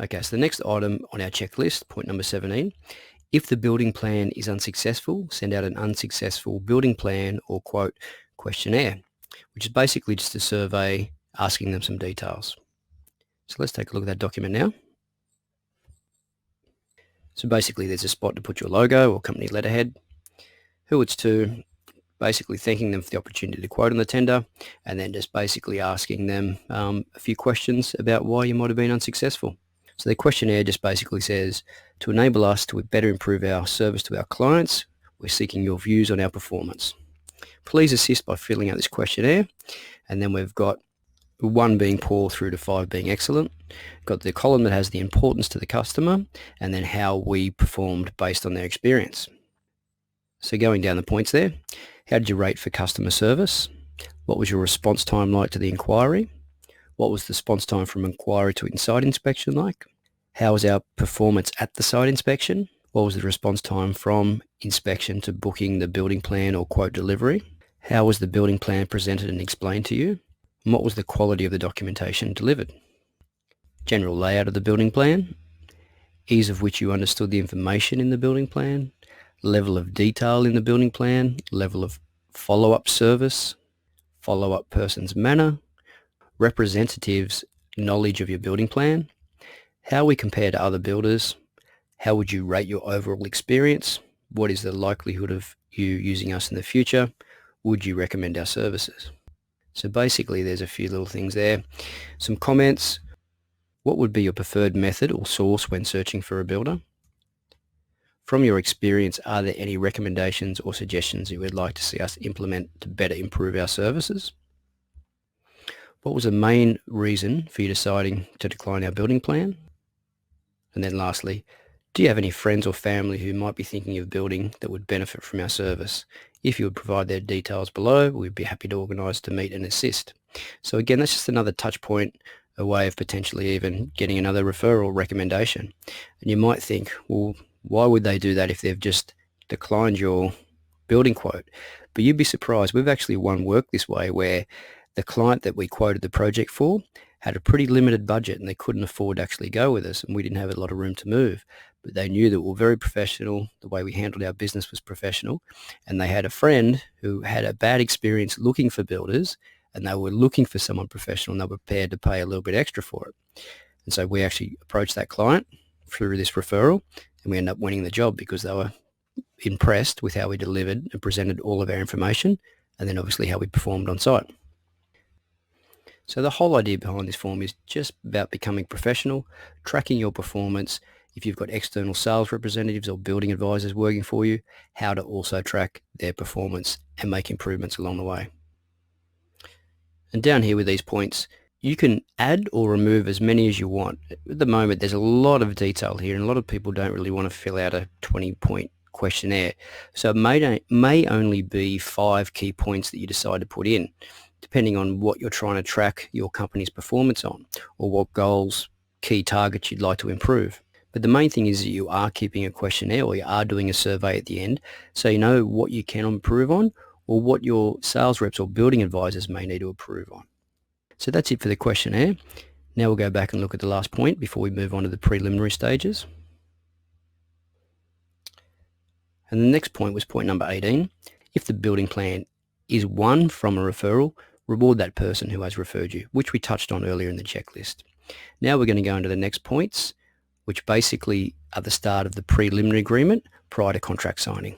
Okay, so the next item on our checklist, point number 17, if the building plan is unsuccessful, send out an unsuccessful building plan or quote questionnaire, which is basically just a survey asking them some details. So let's take a look at that document now. So basically there's a spot to put your logo or company letterhead, who it's to, basically thanking them for the opportunity to quote on the tender, and then just basically asking them a few questions about why you might have been unsuccessful. So the questionnaire just basically says, to enable us to better improve our service to our clients, we're seeking your views on our performance. Please assist by filling out this questionnaire. And then we've got 1 being poor through to 5 being excellent. Got the column that has the importance to the customer and then how we performed based on their experience. So going down the points there, how did you rate for customer service? What was your response time like to the inquiry? What was the response time from inquiry to site inspection like? How was our performance at the site inspection? What was the response time from inspection to booking the building plan or quote delivery? How was the building plan presented and explained to you? And what was the quality of the documentation delivered? General layout of the building plan, ease of which you understood the information in the building plan, level of detail in the building plan, level of follow-up service, follow-up person's manner, representatives' knowledge of your building plan, how we compare to other builders, how would you rate your overall experience, what is the likelihood of you using us in the future, would you recommend our services? So basically there's a few little things there. Some comments, what would be your preferred method or source when searching for a builder? From your experience, are there any recommendations or suggestions you would like to see us implement to better improve our services? What was the main reason for you deciding to decline our building plan? And then lastly, do you have any friends or family who might be thinking of building that would benefit from our service? If you would provide their details below, we'd be happy to organise to meet and assist. So again, that's just another touch point, a way of potentially even getting another referral recommendation. And you might think, well, why would they do that if they've just declined your building quote? But you'd be surprised. We've actually won work this way where the client that we quoted the project for had a pretty limited budget and they couldn't afford to actually go with us, and we didn't have a lot of room to move. But they knew that we were very professional, the way we handled our business was professional, and they had a friend who had a bad experience looking for builders, and they were looking for someone professional and they were prepared to pay a little bit extra for it. And so we actually approached that client through this referral, and we ended up winning the job because they were impressed with how we delivered and presented all of our information, and then obviously how we performed on site. So the whole idea behind this form is just about becoming professional, tracking your performance. If you've got external sales representatives or building advisors working for you, how to also track their performance and make improvements along the way. And down here with these points, you can add or remove as many as you want. At the moment, there's a lot of detail here, and a lot of people don't really want to fill out a 20-point questionnaire. So it may only be 5 key points that you decide to put in, depending on what you're trying to track your company's performance on or what goals, key targets you'd like to improve. But the main thing is that you are keeping a questionnaire or you are doing a survey at the end, so you know what you can improve on or what your sales reps or building advisors may need to improve on. So that's it for the questionnaire. Now we'll go back and look at the last point before we move on to the preliminary stages. And the next point was point number 18. If the building plan is won from a referral, reward that person who has referred you, which we touched on earlier in the checklist. Now we're going to go into the next points, which basically are the start of the preliminary agreement prior to contract signing.